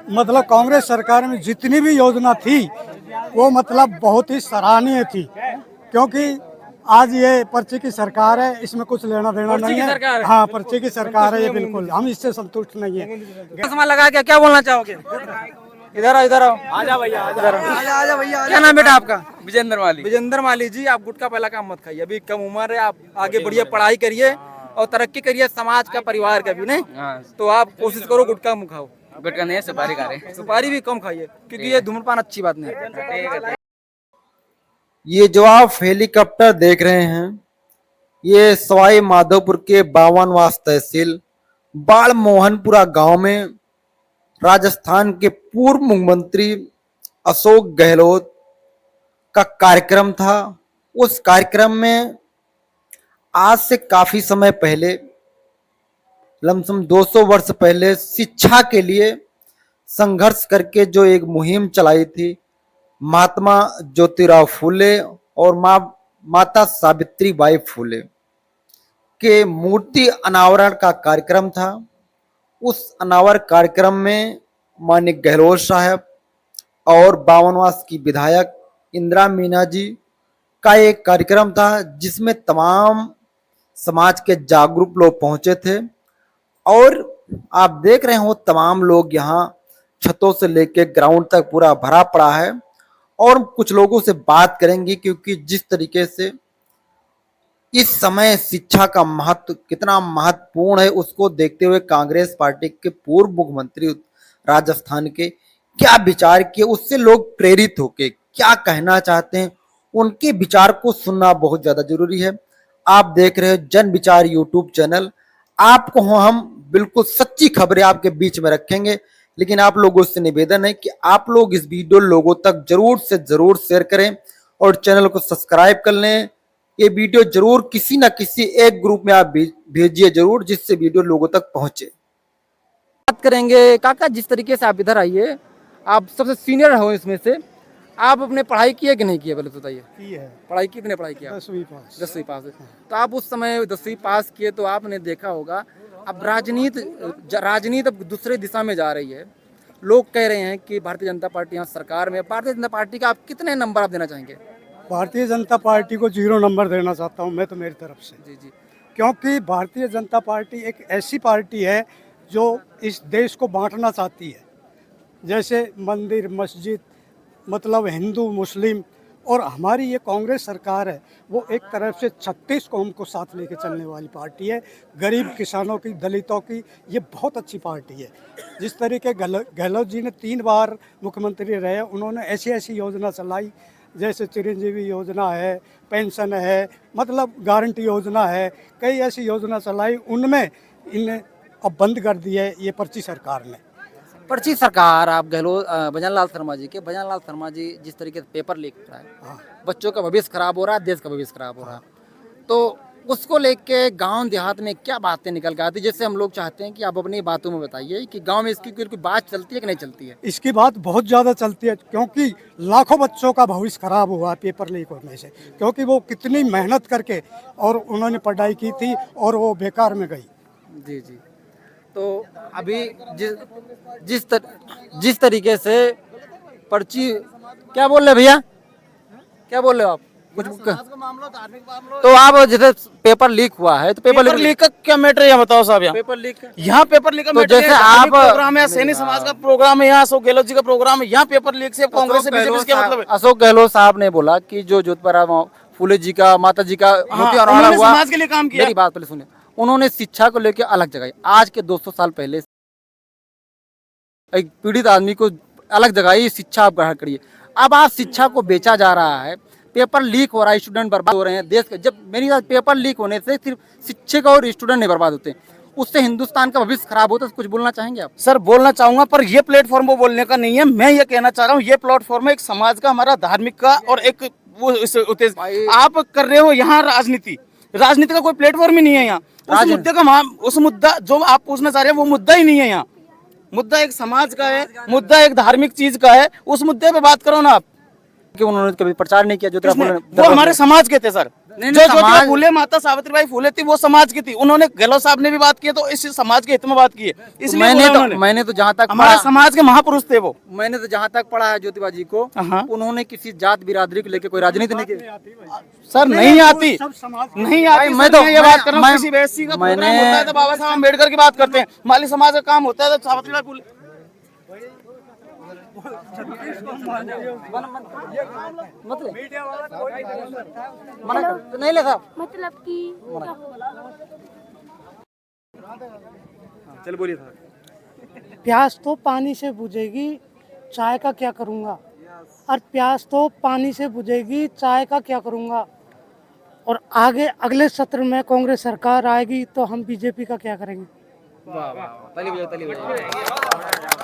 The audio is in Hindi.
मतलब कांग्रेस सरकार में जितनी भी योजना थी वो मतलब बहुत ही सराहनीय थी, क्योंकि आज ये पर्ची की सरकार है, इसमें कुछ लेना देना नहीं है। हाँ, पर्ची की सरकार है ये, बिल्कुल हम इससे संतुष्ट नहीं है। चश्मा लगा के क्या बोलना चाहोगे? इधर आओ, इधर आओ। आजा भैया, आजा भैया। क्या नाम बेटा आपका? विजेंद्र माली। विजेंद्र माली जी, आप गुटखा पहला काम मत खाइए, अभी कम उम्र है, आप आगे बढ़िए, पढ़ाई करिए और तरक्की करिए, समाज का, परिवार का भी। नहीं तो आप कोशिश करो गुटखा मत खाओ। गुटखा नहीं, सुपारी खा रहे। सुपारी भी कम खाइए, क्योंकि ये धूम्रपान अच्छी बात नहीं है। ये जो आप हेलीकॉप्टर देख रहे हैं, ये सवाई माधोपुर के बावनवास तहसील बाल मोहनपुरा गांव में राजस्थान के पूर्व मुख्यमंत्री अशोक गहलोत का कार्यक्रम था। उस कार्यक्रम में आज से काफी समय पहले, लमसम 200 वर्ष पहले, शिक्षा के लिए संघर्ष करके जो एक मुहिम चलाई थी महात्मा ज्योतिराव फूले और माता सावित्री बाई फूले के मूर्ति अनावरण का कार्यक्रम था। उस अनावरण कार्यक्रम में माननीय गहलोत साहब और बावनवास की विधायक इंदिरा मीना जी का एक कार्यक्रम था, जिसमें तमाम समाज के जागरूक लोग पहुंचे थे। और आप देख रहे हो तमाम लोग यहाँ छतों से लेकर ग्राउंड तक पूरा भरा पड़ा है। और कुछ लोगों से बात करेंगे, क्योंकि जिस तरीके से इस समय शिक्षा का महत्व कितना महत्वपूर्ण है, उसको देखते हुए कांग्रेस पार्टी के पूर्व मुख्यमंत्री राजस्थान के क्या विचार किए, उससे लोग प्रेरित होके क्या कहना चाहते हैं, उनके विचार को सुनना बहुत ज्यादा जरूरी है। आप देख रहे हो जन विचार यूट्यूब चैनल। आपको हम बिल्कुल सच्ची खबरें आपके बीच में रखेंगे, लेकिन आप लोगों से निवेदन है कि आप लोग इस वीडियो लोगों तक जरूर से जरूर शेयर करें और चैनल को सब्सक्राइब कर लें। ये वीडियो जरूर किसी ना किसी एक ग्रुप में आप भेजिए जरूर, जिससे वीडियो लोगों तक पहुंचे। बात करेंगे काका, जिस तरीके से आप इधर आइए, आप सबसे सीनियर हो इसमें से, आप अपने पढ़ाई किए कि नहीं किए, पहले तो बताइए। की है पढ़ाई कितने पढ़ाई किया? 10वीं पास। 10वीं पास है। तो आप उस समय 10वीं पास किए तो आपने देखा होगा अब राजनीति अब दूसरे दिशा में जा रही है। लोग कह रहे हैं कि भारतीय जनता पार्टी यहाँ सरकार में, भारतीय जनता पार्टी का आप कितने नंबर आप देना चाहेंगे? भारतीय जनता पार्टी को 0 नंबर देना चाहता हूँ मैं तो, मेरी तरफ से। जी जी। क्योंकि भारतीय जनता पार्टी एक ऐसी पार्टी है जो इस देश को बांटना चाहती है। जैसे मंदिर मस्जिद, मतलब हिंदू मुस्लिम, और हमारी ये कांग्रेस सरकार है वो एक तरफ से 36 कौम को साथ लेके चलने वाली पार्टी है। गरीब किसानों की, दलितों की ये बहुत अच्छी पार्टी है। जिस तरीके गहलोत जी ने 3 बार मुख्यमंत्री रहे, उन्होंने ऐसी ऐसी योजना चलाई, जैसे चिरंजीवी योजना है, पेंशन है, मतलब गारंटी योजना है, कई ऐसी योजना चलाई। उनमें इन्हें अब बंद कर दी है ये पर्ची सरकार ने। पर्ची सरकार, आप गहलोत भजनलाल शर्मा जी के, भजनलाल शर्मा जी जिस तरीके से पेपर लीक हो रहा है, बच्चों का भविष्य खराब हो रहा है, देश का भविष्य खराब हो रहा है, तो उसको लेके गांव देहात में क्या बातें निकल के आती है, जैसे हम लोग चाहते हैं कि आप अपनी बातों में बताइए कि गांव में इसकी कोई बात चलती है कि नहीं चलती है? इसकी बात बहुत ज़्यादा चलती है, क्योंकि लाखों बच्चों का भविष्य खराब हुआ पेपर लीक होने से, क्योंकि वो कितनी मेहनत करके और उन्होंने पढ़ाई की थी और वो बेकार में गई। जी जी। तो अभी जिस तरीके से पर्ची, क्या बोल रहे भैया, क्या बोल रहे हो आप? कुछ तो आप जैसे पेपर लीक हुआ है, तो पेपर लीक का क्या मैटर है बताओ साहब? पेपर लीक यहाँ पेपर लीक का तो मैटर जैसे है, आप प्रोग्राम है, सैनिक समाज का प्रोग्राम है, यहाँ अशोक गहलोत जी का प्रोग्राम है, यहाँ पेपर लीक से कांग्रेस से बीजेपी क्या मतलब है? अशोक गहलोत साहब ने बोला कि जो जोधपुरा फूले जी का, माता जी का मूर्ति अनावरण हुआ, समाज के लिए काम किया। मेरी बात पहले सुनिए, उन्होंने शिक्षा को लेकर अलग जगह, आज के 200 साल पहले एक पीड़ित आदमी को अलग जगह शिक्षा आप ग्रहण करिए। अब आप शिक्षा को बेचा जा रहा है, पेपर लीक हो रहा है, स्टूडेंट बर्बाद हो रहे हैं देश के। जब मेरी बात, पेपर लीक होने से सिर्फ शिक्षक और स्टूडेंट नहीं बर्बाद होते, उससे हिंदुस्तान का भविष्य खराब होता है। कुछ बोलना चाहेंगे आप? सर बोलना चाहूंगा, पर ये प्लेटफॉर्म वो बोलने का नहीं है। मैं ये कहना चाह रहा हूँ, ये प्लेटफॉर्म है एक समाज का, हमारा धार्मिक का, और एक वो आप कर रहे हो यहाँ राजनीति का कोई प्लेटफॉर्म ही नहीं है यहाँ। उस मुद्दे का, उस मुद्दा जो आप पूछना चाह रहे हैं वो मुद्दा ही नहीं है यहाँ। मुद्दा एक समाज का है, मुद्दा एक धार्मिक चीज का है, उस मुद्दे पे बात करो ना आप। कि उन्होंने कभी प्रचार नहीं किया जो वो हमारे समाज के थे सर, नहीं, जो ज्योतिबा समाज- फूले, माता सावित्रीबाई फूले थी, वो समाज की थी। उन्होंने गहलोत साहब ने भी बात की है, तो इस समाज के हित में बात की है, इसलिए बोला उन्होंने। मैंने तो जहाँ तक हमारे पढ़ा, समाज के महापुरुष थे वो। मैंने तो जहाँ तक पढ़ा है ज्योतिबा जी को, हाँ। उन्होंने किसी जात बिरादरी को लेकर कोई राजनीति नहीं की। सर नहीं आती, सब समाज नहीं भाई, आती। मैं सर, तो- मैं ये बात कर रहा हूँ, मैं- किसी वैसी का प्रोग्राम मैंने- होता है तो बाबा साहब अम्बेडकर की बात करते हैं, माली समाज का काम होता है तो सावित्रीबाई फूले। मतलब नहीं ले साहब, मतलब कि चल बोलिए साहब। प्यास तो पानी से बुझेगी, चाय का क्या करूँगा। और प्यास तो पानी से बुझेगी, चाय का क्या करूँगा। और आगे अगले सत्र में कांग्रेस सरकार आएगी तो हम बीजेपी का क्या करेंगे। वाह वाह, ताली बजाओ, ताली बजाओ।